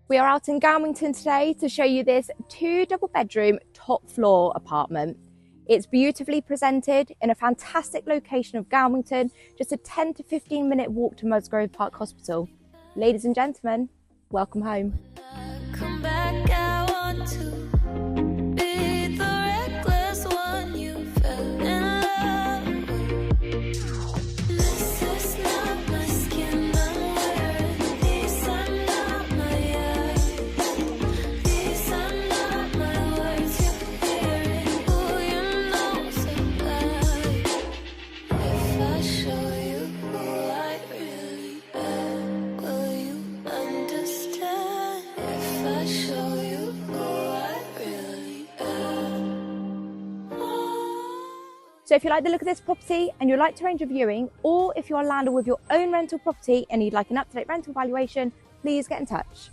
We are out in Galmington today to show you this 2 double bedroom top floor apartment. It's beautifully presented in a fantastic location of Galmington, just a 10 to 15 minute walk to Musgrove Park Hospital. Ladies and gentlemen, welcome home. Come back, I want to be the reckless one you fell in love with. This is not my skin I'm wearing. These are not my eyes. These are not my words you're hearing. Oh, you know so bad. If I show you who I really am, will you understand? If I show you who I really am. So if you like the look of this property and you'd like to arrange a viewing, or if you're a landlord with your own rental property and you'd like an up-to-date rental valuation, please get in touch.